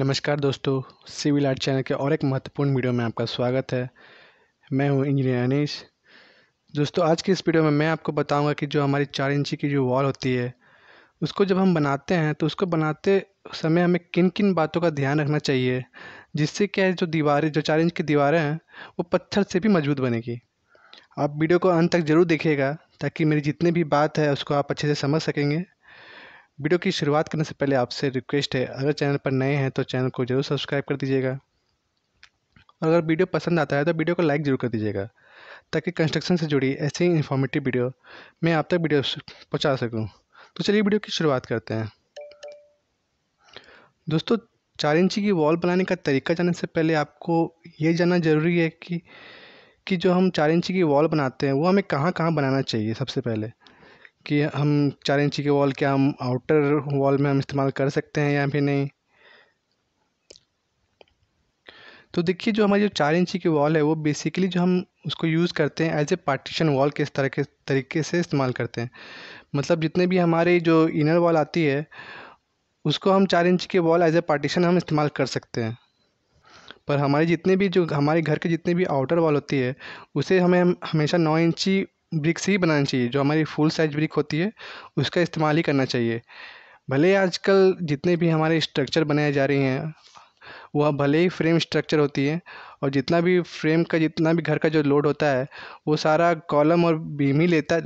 नमस्कार दोस्तों, civil art channel के और एक महत्वपूर्ण वीडियो में आपका स्वागत है। मैं हूं इंजीनियर अनीश। दोस्तों, आज की इस वीडियो में मैं आपको बताऊंगा कि जो हमारी 4 इंची की जो वॉल होती है, उसको जब हम बनाते हैं तो उसको बनाते समय हमें किन किन बातों का ध्यान रखना चाहिए, जिससे क्या है, जो 4 इंच की दीवारें हैं वो पत्थर से भी मजबूत बनेगी। आप वीडियो को अंत तक ज़रूर देखिएगा ताकि मेरी जितनी भी बात है उसको आप अच्छे से समझ सकेंगे। वीडियो की शुरुआत करने से पहले आपसे रिक्वेस्ट है, अगर चैनल पर नए हैं तो चैनल को ज़रूर सब्सक्राइब कर दीजिएगा। और अगर वीडियो पसंद आता है तो वीडियो को लाइक ज़रूर कर दीजिएगा ताकि कंस्ट्रक्शन से जुड़ी ऐसी ही इन्फॉर्मेटिव वीडियो मैं आप तक वीडियो पहुंचा सकूं। तो चलिए वीडियो की शुरुआत करते हैं। दोस्तों, 4 इंची की वॉल बनाने का तरीका जानने से पहले आपको ये जानना ज़रूरी है कि जो हम 4 इंची की वॉल बनाते हैं वो हमें कहाँ कहाँ बनाना चाहिए। सबसे पहले कि हम 4 इंची की वॉल क्या हम आउटर वॉल में हम इस्तेमाल कर सकते हैं या फिर नहीं। तो देखिए, जो हमारी जो 4 इंची की वॉल है वो बेसिकली जो हम उसको यूज़ करते हैं एज ए पार्टीशन वॉल के इस तरह के तरीके से इस्तेमाल करते हैं। मतलब जितने भी हमारी जो इनर वॉल आती है उसको हम 4 इंच की वॉल एज ए पार्टीशन हम इस्तेमाल कर सकते हैं। पर हमारी जितने भी जो हमारे घर के जितने भी आउटर वॉल होती है उसे हमें हमेशा 9 इंची ब्रिक से ही बनानी चाहिए। जो हमारी फुल साइज ब्रिक होती है उसका इस्तेमाल ही करना चाहिए। भले आजकल जितने भी हमारे स्ट्रक्चर बनाए जा रही हैं वह भले ही फ्रेम स्ट्रक्चर होती है, और जितना भी घर का जो लोड होता है वो सारा कॉलम और बीम ही लेता है,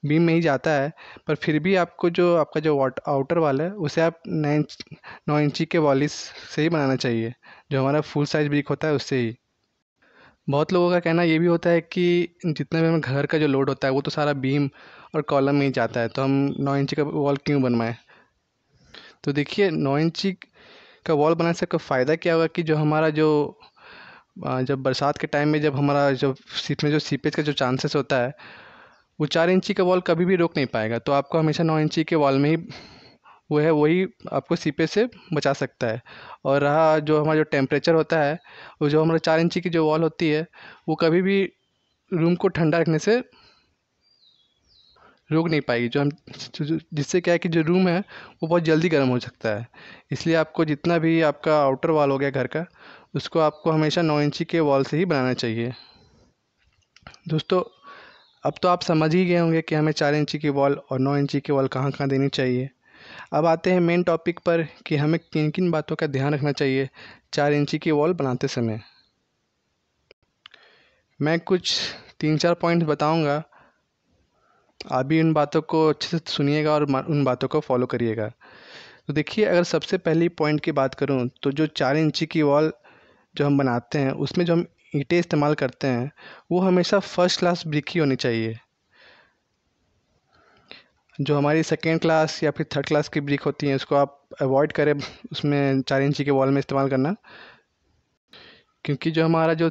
बीम में ही जाता है। पर फिर भी आपको जो आपका जो आउटर वाल है उसे आप 9 इंची के वॉलिस से ही बनाना चाहिए, जो हमारा फुल साइज ब्रिक होता है उससे ही। बहुत लोगों का कहना ये भी होता है कि जितना भी हमें घर का जो लोड होता है वो तो सारा बीम और कॉलम में ही जाता है, तो हम 9 इंची का वॉल क्यों बनवाएं। तो देखिए, 9 इंची का वॉल बनाने से का फ़ायदा क्या होगा कि जो हमारा जो जब बरसात के टाइम में जब हमारा जो सीप में जो सीपेज का जो चांसेस होता है वो 4 इंची का वॉल कभी भी रोक नहीं पाएगा। तो आपको हमेशा 9 इंची के वॉल में ही वो है वही आपको सीपेज से बचा सकता है। और रहा जो हमारा जो टेम्परेचर होता है, वो जो हमारा 4 इंची की जो वॉल होती है वो कभी भी रूम को ठंडा रखने से रोक नहीं पाएगी। जिससे क्या है कि जो रूम है वो बहुत जल्दी गर्म हो सकता है। इसलिए आपको जितना भी आपका आउटर वॉल हो गया घर का, उसको आपको हमेशा 9 इंची के वॉल से ही बनाना चाहिए। दोस्तों, अब तो आप समझ ही गए होंगे कि हमें 4 इंची की वॉल और 9 इंची की वॉल कहाँ कहाँ देनी चाहिए। अब आते हैं मेन टॉपिक पर कि हमें किन किन बातों का ध्यान रखना चाहिए 4 इंची की वॉल बनाते समय। मैं कुछ 3-4 पॉइंट बताऊंगा, आप भी उन बातों को अच्छे से सुनिएगा और उन बातों को फॉलो करिएगा। तो देखिए, अगर सबसे पहली पॉइंट की बात करूं तो जो 4 इंची की वॉल जो हम बनाते हैं उसमें जो हम ईंटें इस्तेमाल करते हैं वो हमेशा फर्स्ट क्लास ब्रिक ही होनी चाहिए। जो हमारी सेकेंड क्लास या फिर थर्ड क्लास की ब्रिक होती हैं उसको आप अवॉइड करें उसमें 4 इंची के वॉल में इस्तेमाल करना। क्योंकि जो हमारा जो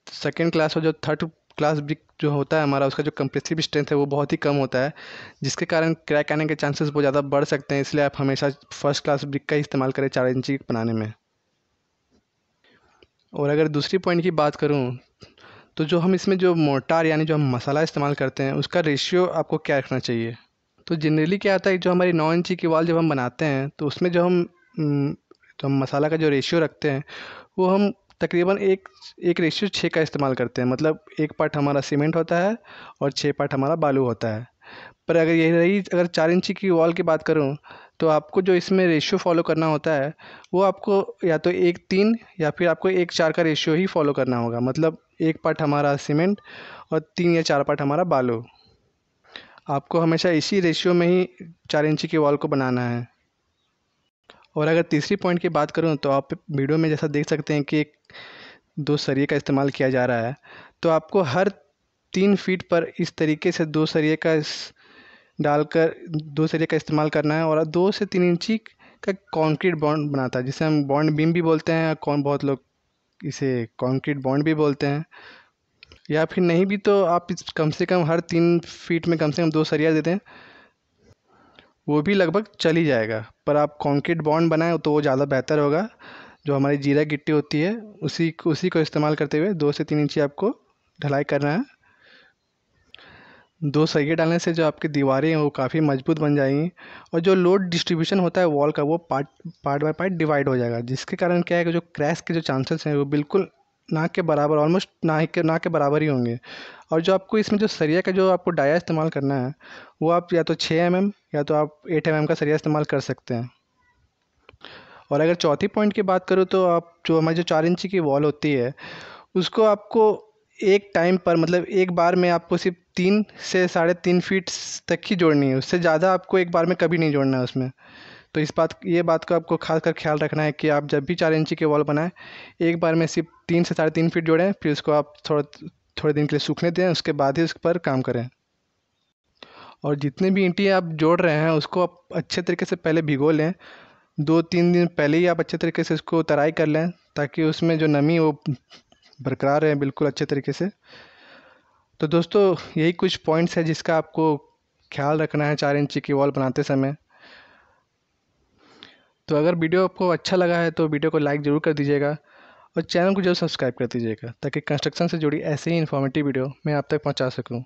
सेकेंड क्लास और जो थर्ड क्लास ब्रिक जो होता है हमारा, उसका जो कंप्रेसिव स्ट्रेंथ है वो बहुत ही कम होता है, जिसके कारण क्रैक आने के चांसेस बहुत ज़्यादा बढ़ सकते हैं। इसलिए आप हमेशा फर्स्ट क्लास ब्रिक का ही इस्तेमाल करें 4 इंची बनाने में। और अगर दूसरी पॉइंट की बात करूं तो जो हम इसमें जो मोर्टार यानी जो हम मसाला इस्तेमाल करते हैं उसका रेशियो आपको क्या रखना चाहिए। तो जनरली क्या आता है, जो हमारी 9 इंची की वॉल जब हम बनाते हैं तो उसमें जो हम मसाला का जो रेशियो रखते हैं वो हम तकरीबन एक रेशियो 6 का इस्तेमाल करते हैं। मतलब 1 पार्ट हमारा सीमेंट होता है और 6 पार्ट हमारा बालू होता है। पर अगर यही रही, अगर 4 इंची की वॉल की बात करूं तो आपको जो इसमें रेशियो फॉलो करना होता है वो आपको या तो 1:3 या फिर आपको 1:4 का रेशियो ही फॉलो करना होगा। मतलब 1 पार्ट हमारा सीमेंट और 3 या 4 पार्ट हमारा बालू। आपको हमेशा इसी रेशियो में ही 4 इंची की वॉल को बनाना है। और अगर तीसरी पॉइंट की बात करूं तो आप वीडियो में जैसा देख सकते हैं कि एक 2 सरिये का इस्तेमाल किया जा रहा है। तो आपको हर 3 फीट पर इस तरीके से 2 सरिये का डालकर 2 सरिये का इस्तेमाल करना है, और 2 से 3 इंची का कंक्रीट बॉन्ड बनाता है जिसे हम बॉन्ड बीम भी बोलते हैं। कौन बहुत लोग इसे कंक्रीट बॉन्ड भी बोलते हैं। या फिर नहीं भी तो आप कम से कम हर 3 फीट में कम से कम 2 सरिया दे दें, वो भी लगभग चल ही जाएगा। पर आप कंक्रीट बॉन्ड बनाएं तो वो ज़्यादा बेहतर होगा। जो हमारी जीरा गिट्टी होती है उसी को इस्तेमाल करते हुए 2 से 3 इंची आपको ढलाई करना है। 2 सरिये डालने से जो आपकी दीवारें हैं वो काफ़ी मजबूत बन जाएंगी, और जो लोड डिस्ट्रीब्यूशन होता है वॉल का वो part part by part divide हो जाएगा, जिसके कारण क्या है कि जो क्रैश के जो चांसेस हैं वो बिल्कुल ना के बराबर, ऑलमोस्ट ना के बराबर ही होंगे। और जो आपको इसमें जो सरिया का जो आपको डाया इस्तेमाल करना है वो आप या तो 6 mm या तो आप 8 mm का सरिया इस्तेमाल कर सकते हैं। और अगर चौथी पॉइंट की बात करूँ तो आप जो हमारी जो 4 इंची की वॉल होती है उसको आपको एक टाइम पर, मतलब एक बार में आपको सिर्फ 3 से 3.5 फीट तक ही जोड़नी है, उससे ज़्यादा आपको एक बार में कभी नहीं जोड़ना है उसमें। तो ये बात का आपको खास कर ख्याल रखना है कि आप जब भी 4 इंची की वॉल बनाएं एक बार में सिर्फ 3 से 3.5 फीट जोड़ें, फिर उसको आप थोड़े दिन के लिए सूखने दें, उसके बाद ही उस पर काम करें। और जितने भी ईंटें आप जोड़ रहे हैं उसको आप अच्छे तरीके से पहले भिगो लें, 2-3 दिन पहले ही आप अच्छे तरीके से उसको तराई कर लें, ताकि उसमें जो नमी वो बरकरार रहे बिल्कुल अच्छे तरीके से। तो दोस्तों यही कुछ पॉइंट्स है जिसका आपको ख्याल रखना है 4 इंची की वॉल बनाते समय। तो अगर वीडियो आपको अच्छा लगा है तो वीडियो को लाइक ज़रूर कर दीजिएगा, और चैनल को जरूर सब्सक्राइब कर दीजिएगा, ताकि कंस्ट्रक्शन से जुड़ी ऐसे ही इन्फॉर्मेटिव वीडियो मैं आप तक पहुंचा सकूं।